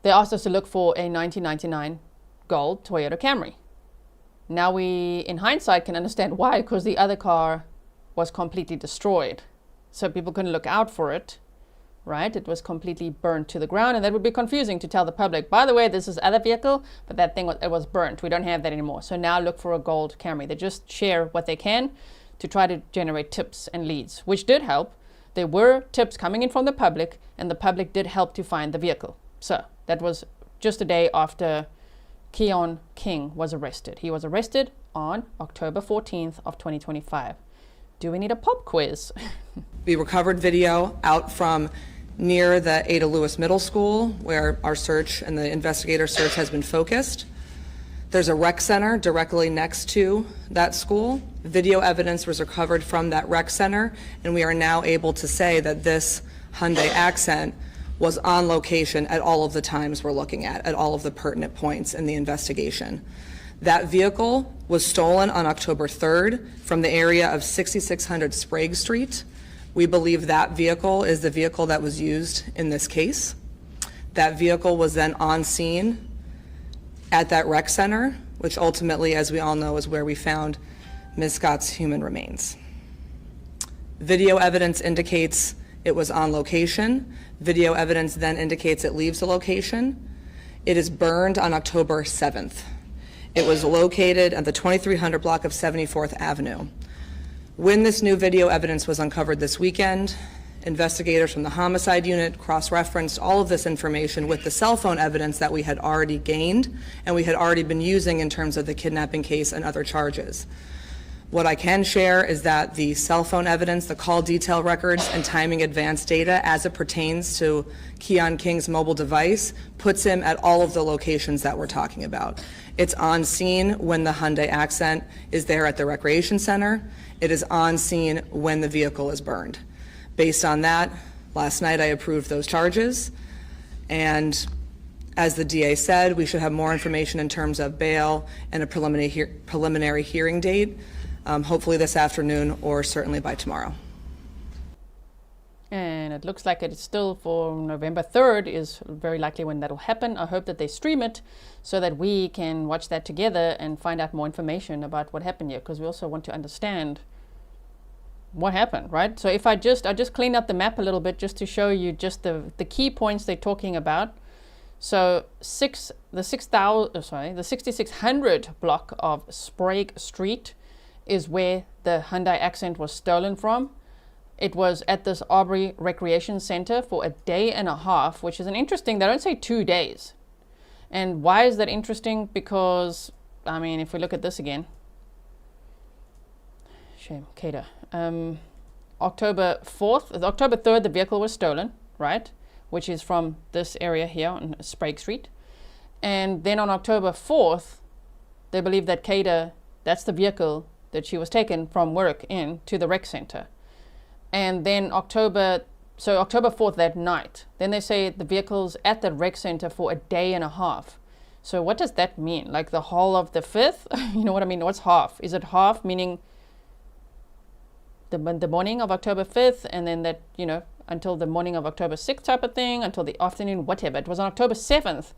they asked us to look for a 1999 gold Toyota Camry. Now we, in hindsight, can understand why, because the other car was completely destroyed. So people couldn't look out for it, right? It was completely burnt to the ground, and that would be confusing to tell the public, by the way, this is other vehicle, but that thing, it was burnt. We don't have that anymore. So now look for a gold Camry. They just share what they can to try to generate tips and leads, which did help. There were tips coming in from the public, and the public did help to find the vehicle. So that was just a day after Keon King was arrested. He was arrested on October 14th of 2025. Do we need a pop quiz? We recovered video out from near the Ada Lewis Middle School, where our search and the investigator search has been focused. There's a rec center directly next to that school. Video evidence was recovered from that rec center, and we are now able to say that this Hyundai Accent was on location at all of the times we're looking at all of the pertinent points in the investigation. That vehicle was stolen on October 3rd from the area of 6600 Sprague Street. We believe that vehicle is the vehicle that was used in this case. That vehicle was then on scene at that rec center, which ultimately, as we all know, is where we found Ms. Scott's human remains. Video evidence indicates it was on location. Video evidence then indicates it leaves the location. It is burned on October 7th. It was located at the 2300 block of 74th Avenue. When this new video evidence was uncovered this weekend, investigators from the homicide unit cross-referenced all of this information with the cell phone evidence that we had already gained and we had already been using in terms of the kidnapping case and other charges. What I can share is that the cell phone evidence, the call detail records, and timing advance data as it pertains to Keon King's mobile device puts him at all of the locations that we're talking about. It's on scene when the Hyundai Accent is there at the recreation center. It is on scene when the vehicle is burned. Based on that, last night I approved those charges, and as the DA said, we should have more information in terms of bail and a preliminary hearing date, hopefully this afternoon or certainly by tomorrow. And it looks like it's still for November 3rd is very likely when that'll happen. I hope that they stream it so that we can watch that together and find out more information about what happened here, because we also want to understand what happened, right? So if I just cleaned up the map a little bit just to show you just the key points they're talking about. So the 6600 block of Sprague Street is where the Hyundai Accent was stolen from. It was at this Aubrey Recreation Center for a day and a half, which is an interesting, they don't say 2 days. And why is that interesting? Because, I mean, if we look at this again, shame, Kada. October 3rd, the vehicle was stolen, right? Which is from this area here on Sprague Street. And then on October 4th, they believe that Kada, that's the vehicle that she was taken from work in to the rec center. And then October So October 4th, that night. Then they say the vehicle's at the rec center for a day and a half. So what does that mean? Like the whole of the 5th? You know what I mean? What's half? Is it half meaning the morning of October 5th and then that, you know, until the morning of October 6th type of thing, until the afternoon, whatever. It was on October 7th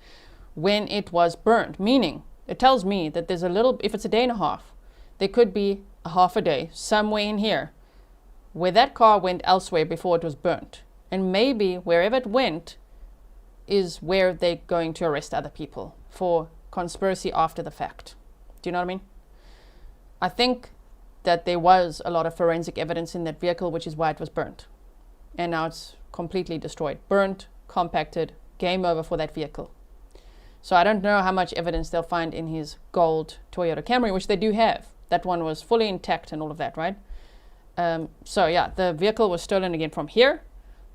when it was burnt, meaning it tells me that there's a little, if it's a day and a half, there could be a half a day somewhere in here where that car went elsewhere before it was burnt. And maybe wherever it went is where they're going to arrest other people for conspiracy after the fact. Do you know what I mean? I think that there was a lot of forensic evidence in that vehicle, which is why it was burnt. And now it's completely destroyed. Burnt, compacted, game over for that vehicle. So I don't know how much evidence they'll find in his gold Toyota Camry, which they do have. That one was fully intact and all of that, right? So yeah, the vehicle was stolen again from here,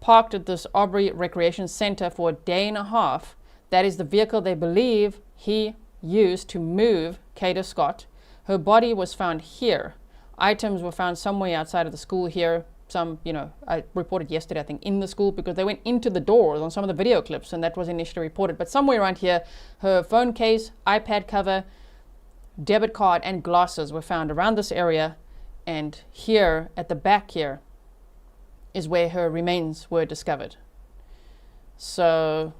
parked at this Aubrey Recreation Center for a day and a half. That is the vehicle they believe he used to move Kada Scott. Her body was found here. Items were found somewhere outside of the school here. Some, you know, I reported yesterday, I think, in the school because they went into the doors on some of the video clips and that was initially reported. But somewhere around here, her phone case, iPad cover, debit card and glasses were found around this area. And here at the back here is where her remains were discovered. So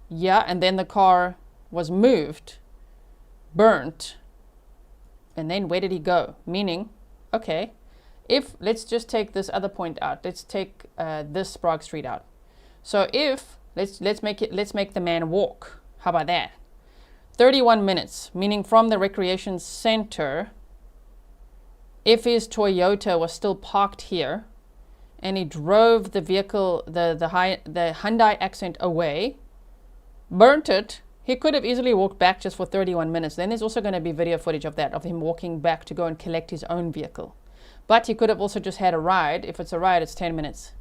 yeah, and then the car was moved, burnt, and then where did he go? Meaning, okay, if let's just take this other point out, let's take this Sprague Street out. So if let's make the man walk. How about that? 31 minutes, meaning from the recreation center. If his Toyota was still parked here, and he drove the vehicle, the Hyundai Accent away, burnt it, he could have easily walked back just for 31 minutes. Then there's also going to be video footage of that, of him walking back to go and collect his own vehicle. But he could have also just had a ride. If it's a ride, it's 10 minutes.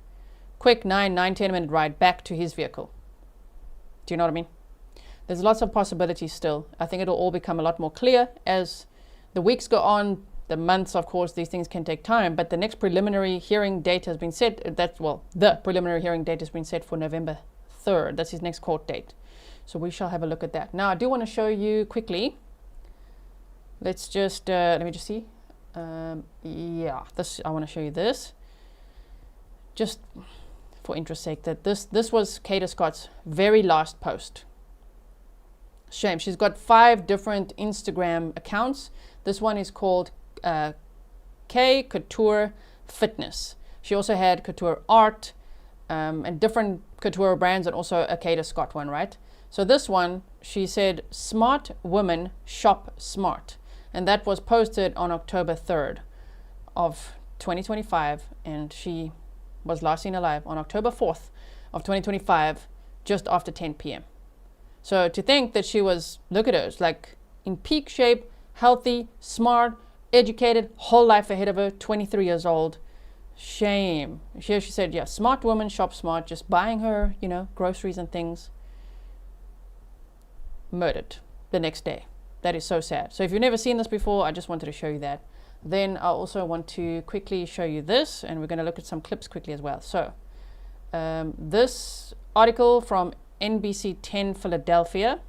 Quick 10 minute ride back to his vehicle. Do you know what I mean? There's lots of possibilities still. I think it'll all become a lot more clear as the weeks go on. The months, of course, these things can take time, but the next preliminary hearing date has been set. The preliminary hearing date has been set for November 3rd. That's his next court date. So we shall have a look at that. Now, I do want to show you quickly. Let's just, let me just see. Yeah, I want to show you this. Just for interest's sake, that this was Kada Scott's very last post. Shame. She's got 5 different Instagram accounts. This one is called K Couture Fitness. She also had Couture Art and different couture brands and also a Kada Scott one, right? So this one, she said, "Smart women shop smart." And that was posted on October 3rd of 2025. And she was last seen alive on October 4th of 2025, just after 10 p.m. So to think that she was, look at her, it's like in peak shape, healthy, smart, educated, whole life ahead of her, 23 years old. Shame. She said, yeah, smart woman, shop smart, just buying her, you know, groceries and things. Murdered the next day. That is so sad. So if you've never seen this before, I just wanted to show you that. Then I also want to quickly show you this, and we're going to look at some clips quickly as well. So this article from NBC 10 Philadelphia.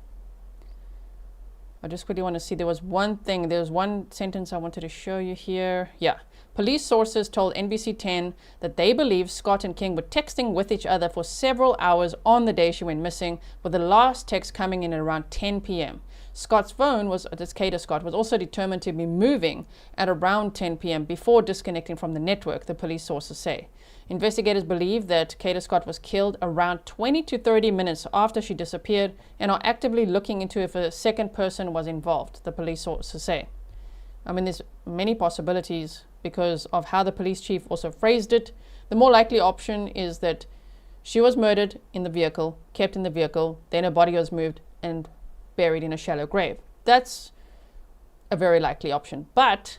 I just quickly want to see, there was one sentence I wanted to show you here. Yeah. Police sources told NBC 10 that they believe Scott and King were texting with each other for several hours on the day she went missing, with the last text coming in at around 10 p.m. Scott's phone, this Kada Scott, was also determined to be moving at around 10 p.m. before disconnecting from the network, the police sources say. Investigators believe that Kada Scott was killed around 20 to 30 minutes after she disappeared and are actively looking into if a second person was involved, the police sources say. I mean, there's many possibilities because of how the police chief also phrased it. The more likely option is that she was murdered in the vehicle, kept in the vehicle, then her body was moved and buried in a shallow grave. That's a very likely option. But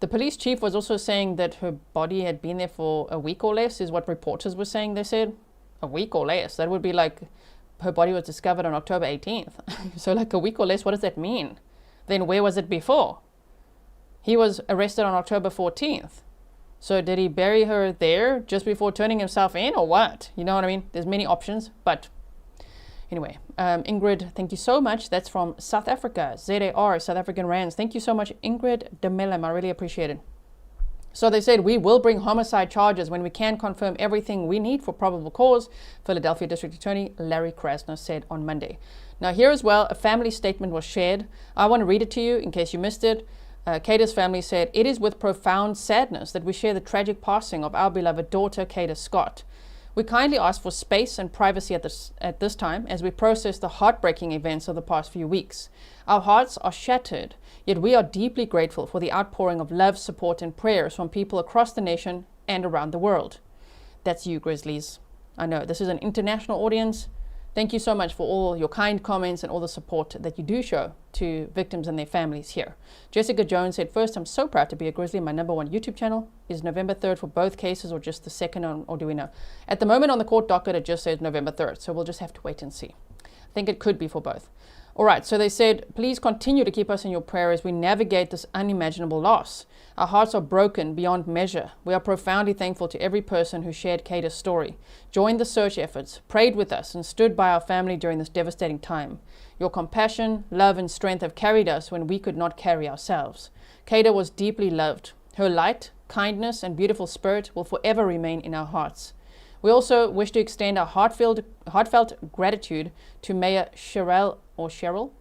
the police chief was also saying that her body had been there for a week or less, is what reporters were saying. They said a week or less. That would be like her body was discovered on October 18th. So like a week or less, what does that mean? Then where was it before? He was arrested on October 14th. So did he bury her there just before turning himself in, or what? You know what I mean? There's many options, but anyway, Ingrid, thank you so much. That's from South Africa, ZAR, South African Rands. Thank you so much, Ingrid de Mellem. I really appreciate it. So they said, we will bring homicide charges when we can confirm everything we need for probable cause, Philadelphia District Attorney Larry Krasner said on Monday. Now here as well, a family statement was shared. I want to read it to you in case you missed it. Kada's family said, it is with profound sadness that we share the tragic passing of our beloved daughter, Kada Scott. We kindly ask for space and privacy at this time as we process the heartbreaking events of the past few weeks. Our hearts are shattered, yet we are deeply grateful for the outpouring of love, support, and prayers from people across the nation and around the world. That's you, Grizzlies. I know this is an international audience. Thank you so much for all your kind comments and all the support that you do show to victims and their families here. Jessica Jones said, first, I'm so proud to be a Grizzly. My #1 YouTube channel is November 3rd for both cases, or just the second, or do we know? At the moment on the court docket, it just says November 3rd. So we'll just have to wait and see. I think it could be for both. All right, so they said, please continue to keep us in your prayer as we navigate this unimaginable loss. Our hearts are broken beyond measure. We are profoundly thankful to every person who shared Kada's story, joined the search efforts, prayed with us, and stood by our family during this devastating time. Your compassion, love, and strength have carried us when we could not carry ourselves. Kada was deeply loved. Her light, kindness, and beautiful spirit will forever remain in our hearts. We also wish to extend our heartfelt gratitude to Mayor Cheryl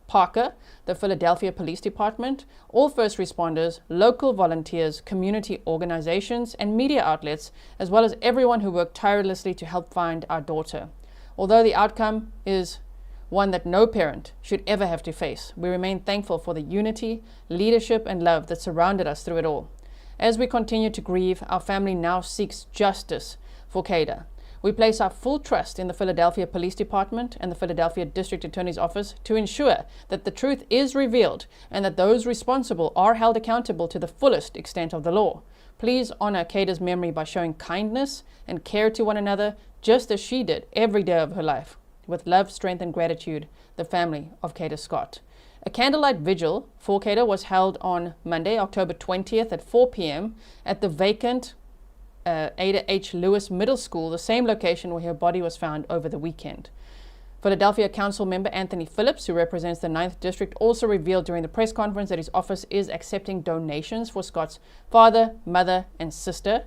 Parker, the Philadelphia Police Department, all first responders, local volunteers, community organizations, and media outlets, as well as everyone who worked tirelessly to help find our daughter. Although the outcome is one that no parent should ever have to face, we remain thankful for the unity, leadership, and love that surrounded us through it all. As we continue to grieve, our family now seeks justice for Kada. We place our full trust in the Philadelphia Police Department and the Philadelphia District Attorney's Office to ensure that the truth is revealed and that those responsible are held accountable to the fullest extent of the law. Please honor Kada's memory by showing kindness and care to one another, just as she did every day of her life. With love, strength, and gratitude, the family of Kada Scott. A candlelight vigil for Kada was held on Monday, October 20th at 4 p.m. at the vacant Ada H. Lewis Middle School, the same location where her body was found over the weekend. Philadelphia Council member Anthony Phillips, who represents the 9th District, also revealed during the press conference that his office is accepting donations for Scott's father, mother, and sister.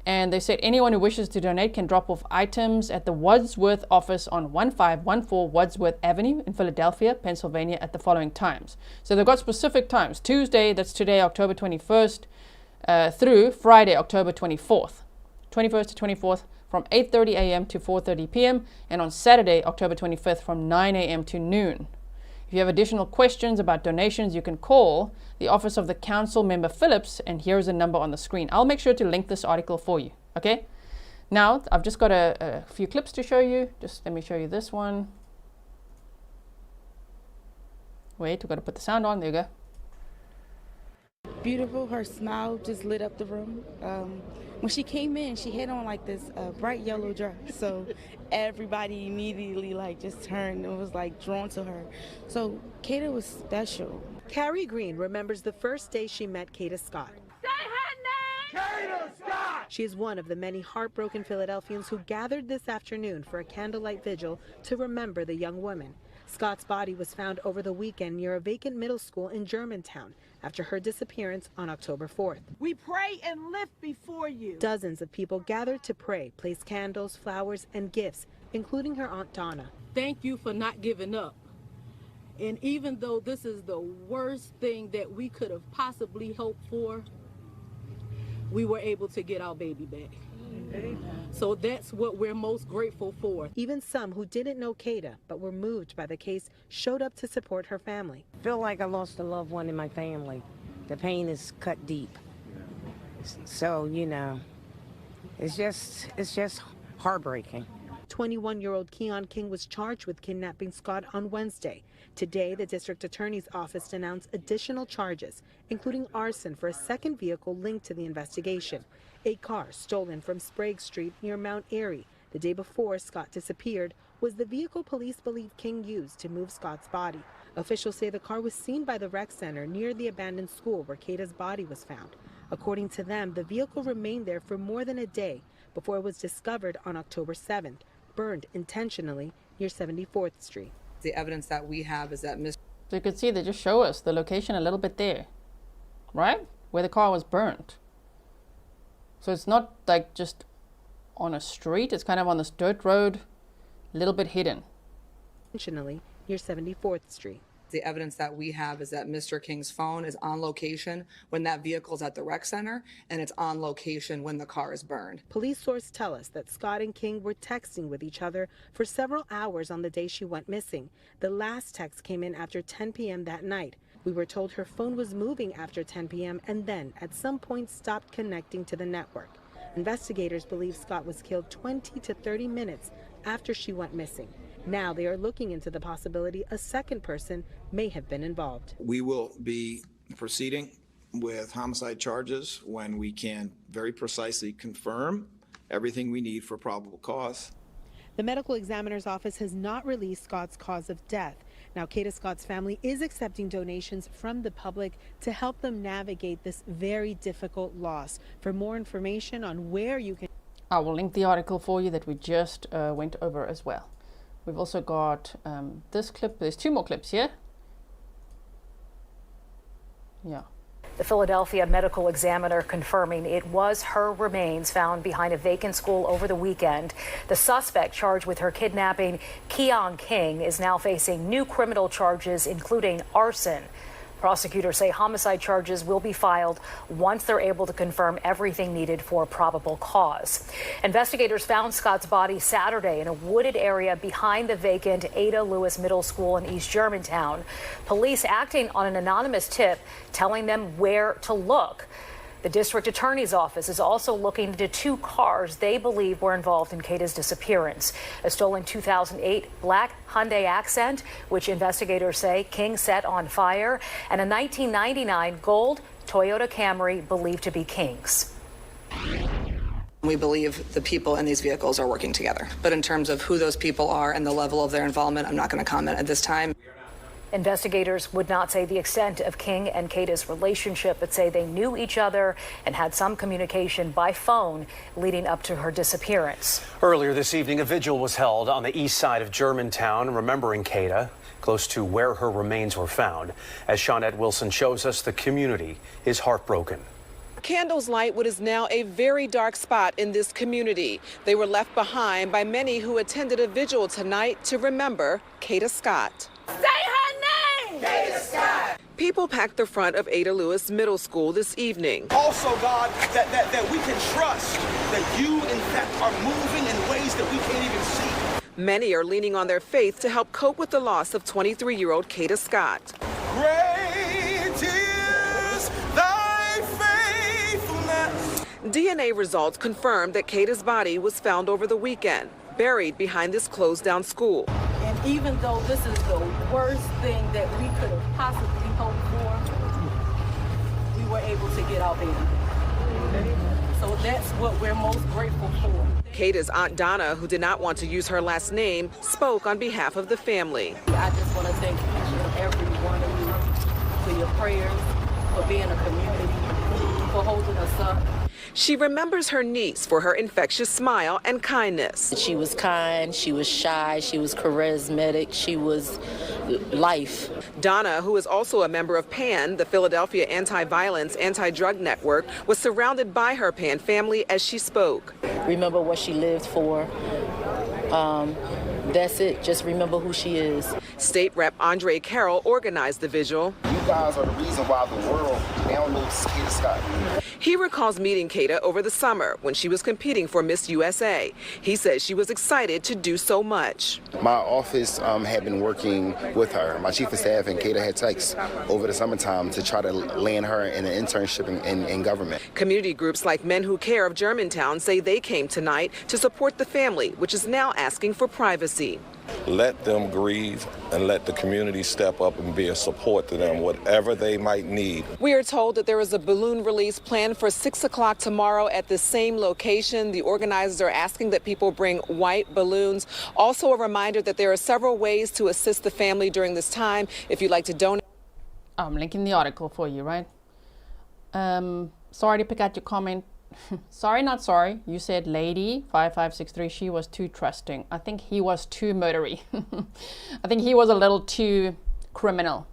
And they said anyone who wishes to donate can drop off items at the Wadsworth office on 1514 Wadsworth Avenue in Philadelphia, Pennsylvania at the following times. So they've got specific times. Tuesday, that's today, October 21st, through Friday, October 24th. 21st to 24th from 8:30 a.m. to 4:30 p.m. and on Saturday, October 25th from 9 a.m. to noon. If you have additional questions about donations, you can call the office of the council member Phillips, and here's a number on the screen. I'll make sure to link this article for you, okay? Now, I've just got a few clips to show you. Just let me show you this one. Wait, we've got to put the sound on. There you go. Beautiful. Her smile just lit up the room. When she came in, she had on like this bright yellow dress, so everybody immediately like just turned and was like drawn to her. So Kada was special. Carrie Green remembers the first day she met Kada Scott. Say her name! Kada Scott! She is one of the many heartbroken Philadelphians who gathered this afternoon for a candlelight vigil to remember the young woman. Scott's body was found over the weekend near a vacant middle school in Germantown after her disappearance on October 4th. We pray and lift before you. Dozens of people gathered to pray, place candles, flowers, and gifts, including her Aunt Donna. Thank you for not giving up. And even though this is the worst thing that we could have possibly hoped for, we were able to get our baby back. So that's what we're most grateful for. Even some who didn't know Kada but were moved by the case showed up to support her family. Feel like I lost a loved one in my family. The pain is cut deep. So, you know, it's just heartbreaking. 21-year-old Keon King was charged with kidnapping Scott on Wednesday. Today, the district attorney's office announced additional charges, including arson for a second vehicle linked to the investigation. A car stolen from Sprague Street near Mount Airy the day before Scott disappeared was the vehicle police believe King used to move Scott's body. Officials say the car was seen by the rec center near the abandoned school where Kada's body was found. According to them, the vehicle remained there for more than a day before it was discovered on October 7th, burned intentionally near 74th Street. The evidence that we have is that Mr. So you can see they just show us the location a little bit there, right? Where the car was burned. So it's not like just on a street, it's kind of on this dirt road, a little bit hidden. Intentionally near 74th Street. The evidence that we have is that Mr. King's phone is on location when that vehicle is at the rec center, and it's on location when the car is burned. Police sources tell us that Scott and King were texting with each other for several hours on the day she went missing. The last text came in after 10 p.m. that night. We were told her phone was moving after 10 p.m. and then at some point stopped connecting to the network. Investigators believe Scott was killed 20 to 30 minutes after she went missing. Now they are looking into the possibility a second person may have been involved. We will be proceeding with homicide charges when we can very precisely confirm everything we need for probable cause. The medical examiner's office has not released Scott's cause of death. Now, Kada Scott's family is accepting donations from the public to help them navigate this very difficult loss. For more information on where you can... I will link the article for you that we just went over as well. We've also got this clip. There's two more clips here. Yeah. The Philadelphia medical examiner confirming it was her remains found behind a vacant school over the weekend. The suspect charged with her kidnapping, Keon King, is now facing new criminal charges, including arson. Prosecutors say homicide charges will be filed once they're able to confirm everything needed for probable cause. Investigators found Scott's body Saturday in a wooded area behind the vacant Ada Lewis Middle School in East Germantown. Police acting on an anonymous tip telling them where to look. The district attorney's office is also looking into two cars they believe were involved in Kada's disappearance. A stolen 2008 black Hyundai Accent, which investigators say King set on fire, and a 1999 gold Toyota Camry believed to be King's. We believe the people in these vehicles are working together. But in terms of who those people are and the level of their involvement, I'm not going to comment at this time. Investigators would not say the extent of King and Kada's relationship, but say they knew each other and had some communication by phone leading up to her disappearance. Earlier this evening, a vigil was held on the east side of Germantown, remembering Kada, close to where her remains were found. As Shawnette Wilson shows us, the community is heartbroken. Candles light what is now a very dark spot in this community. They were left behind by many who attended a vigil tonight to remember Kada Scott. Say her name! Kada Scott! People packed the front of Ada Lewis Middle School this evening. Also, God, that we can trust that you, in fact, are moving in ways that we can't even see. Many are leaning on their faith to help cope with the loss of 23-year-old Kada Scott. Great is thy faithfulness. DNA results confirmed that Kada's body was found over the weekend, buried behind this closed-down school. And even though this is the worst thing that we could have possibly hoped for, we were able to get our baby. So that's what we're most grateful for. Kada's Aunt Donna, who did not want to use her last name, spoke on behalf of the family. I just want to thank each and every one of you for your prayers, for being a community, for holding us up. She remembers her niece for her infectious smile and kindness. She was kind, she was shy, she was charismatic, she was life. Donna, who is also a member of PAN, the Philadelphia Anti-Violence, Anti-Drug Network, was surrounded by her PAN family as she spoke. Remember what she lived for. That's it. Just remember who she is. State Rep Andre Carroll organized the vigil. You guys are the reason why the world now knows Kada Scott. He recalls meeting Kada over the summer when she was competing for Miss USA. He says she was excited to do so much. My office had been working with her. My chief of staff and Kada had texts over the summertime to try to land her in an internship in government. Community groups like Men Who Care of Germantown say they came tonight to support the family, which is now asking for privacy. Let them grieve and let the community step up and be a support to them, whatever they might need. We are told that there is a balloon release planned for 6 o'clock tomorrow at the same location. The organizers are asking that people bring white balloons. Also a reminder that there are several ways to assist the family during this time. If you'd like to donate. I'm linking the article for you, right? sorry to pick out your comment. Sorry, not sorry. You said lady 5563, she was too trusting. I think he was too murdery. I think he was a little too criminal.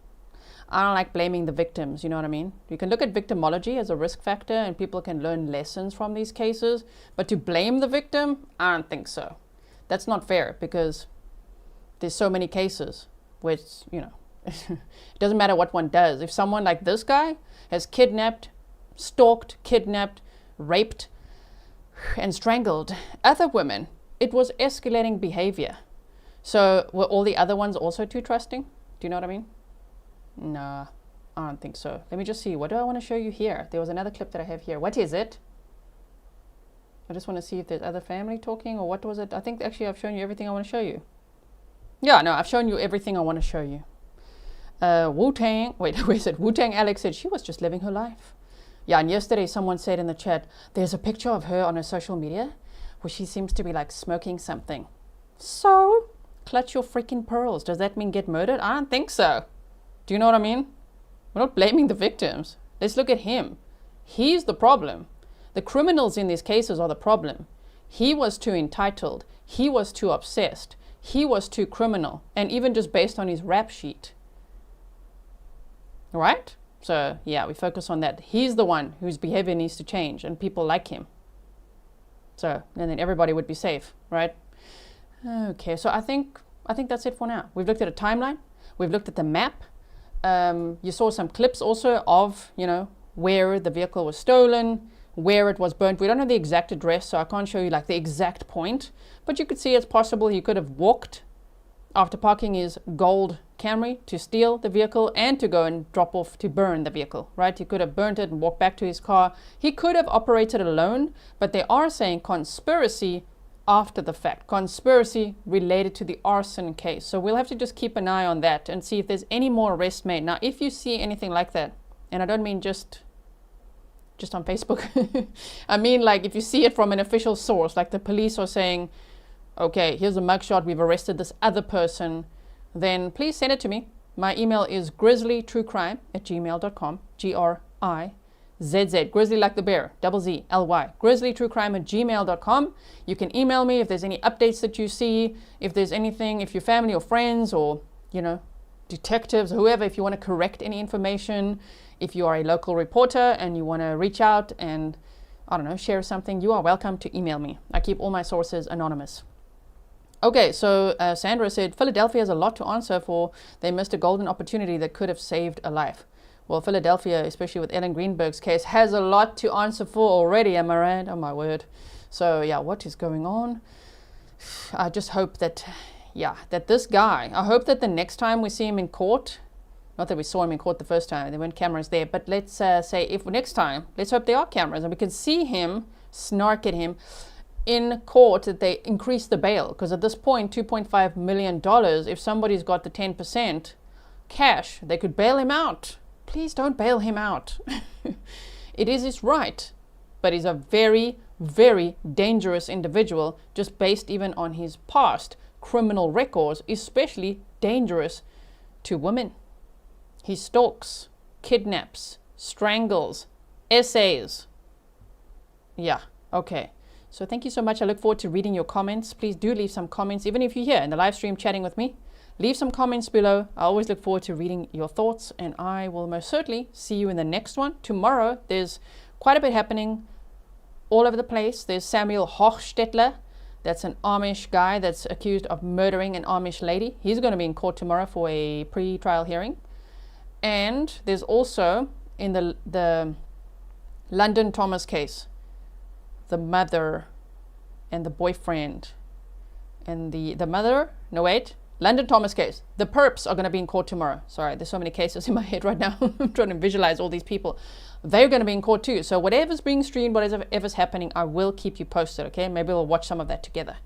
I don't like blaming the victims, you know what I mean? You can look at victimology as a risk factor and people can learn lessons from these cases, but to blame the victim, I don't think so. That's not fair because there's so many cases which, you know, it doesn't matter what one does. If someone like this guy has kidnapped, stalked, kidnapped, raped, and strangled other women, it was escalating behavior. So were all the other ones also too trusting? Do you know what I mean? Nah, I don't think so. Let me just see. What do I want to show you here? There was another clip that I have here. What is it? I just want to see if there's other family talking or what was it? I think actually I've shown you everything I want to show you. Yeah, no, I've shown you everything I want to show you. Wu-Tang, wait, where is it? Wu-Tang Alex said she was just living her life. Yeah, and yesterday someone said in the chat, there's a picture of her on her social media where she seems to be like smoking something. So, clutch your freaking pearls. Does that mean get murdered? I don't think so. Do you know what I mean? We're not blaming the victims. Let's look at him. He's the problem. The criminals in these cases are the problem. He was too entitled. He was too obsessed. He was too criminal. And even just based on his rap sheet. Right? So, yeah, we focus on that. He's the one whose behavior needs to change and people like him. So, and then everybody would be safe, right? Okay, so I think that's it for now. We've looked at a timeline. We've looked at the map. You saw some clips also of, you know, where the vehicle was stolen, where it was burnt. We don't know the exact address, so I can't show you like the exact point, but you could see it's possible he could have walked after parking his gold Camry to steal the vehicle and to go and drop off to burn the vehicle, right? He could have burnt it and walked back to his car. He could have operated alone, but they are saying conspiracy after the fact, conspiracy related to the arson case. So we'll have to just keep an eye on that and see if there's any more arrests made. Now, if you see anything like that, and I don't mean just on Facebook, I mean like if you see it from an official source, like the police are saying, okay, here's a mugshot, we've arrested this other person, then please send it to me. My email is grizzlytruecrime@gmail.com, GRIZZ, Grizzly like the bear, ZZLY, grizzlytruecrime@gmail.com. You can email me if there's any updates that you see, if there's anything, if your family or friends or, you know, detectives, whoever, if you want to correct any information, if you are a local reporter and you want to reach out and, I don't know, share something, you are welcome to email me. I keep all my sources anonymous. Okay, so Sandra said, Philadelphia has a lot to answer for. They missed a golden opportunity that could have saved a life. Well, Philadelphia, especially with Ellen Greenberg's case, has a lot to answer for already, am I right? Oh my word. So yeah, what is going on? I just hope that, yeah, that this guy, I hope that the next time we see him in court, not that we saw him in court the first time, there weren't cameras there, but let's say if next time, let's hope there are cameras and we can see him, snark at him in court, that they increase the bail. Because at this point, $2.5 million, if somebody's got the 10% cash, they could bail him out. Please don't bail him out. It is his right, but he's a very, very dangerous individual, just based even on his past criminal records, especially dangerous to women. He stalks, kidnaps, strangles, essays. Yeah, okay. So thank you so much. I look forward to reading your comments. Please do leave some comments, even if you're here in the live stream chatting with me. Leave some comments below. I always look forward to reading your thoughts, and I will most certainly see you in the next one. Tomorrow, there's quite a bit happening all over the place. There's Samuel Hochstetler. That's an Amish guy that's accused of murdering an Amish lady. He's going to be in court tomorrow for a pre-trial hearing. And there's also, in the London Thomas case, the mother and the boyfriend and the mother, no wait, London Thomas case. The perps are going to be in court tomorrow. Sorry, there's so many cases in my head right now. I'm trying to visualize all these people. They're going to be in court too. So whatever's being streamed, whatever's happening, I will keep you posted, okay? Maybe we'll watch some of that together.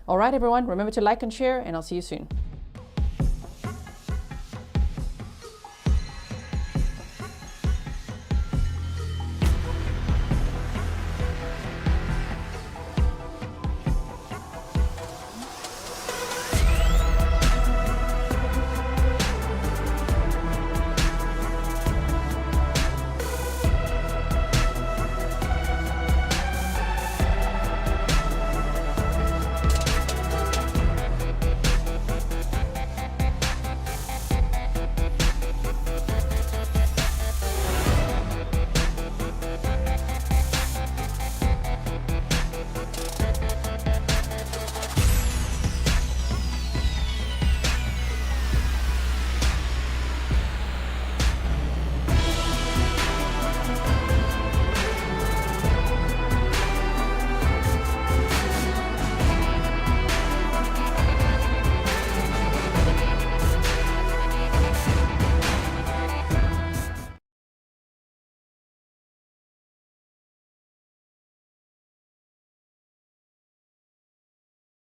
All right, everyone, remember to like and share, and I'll see you soon.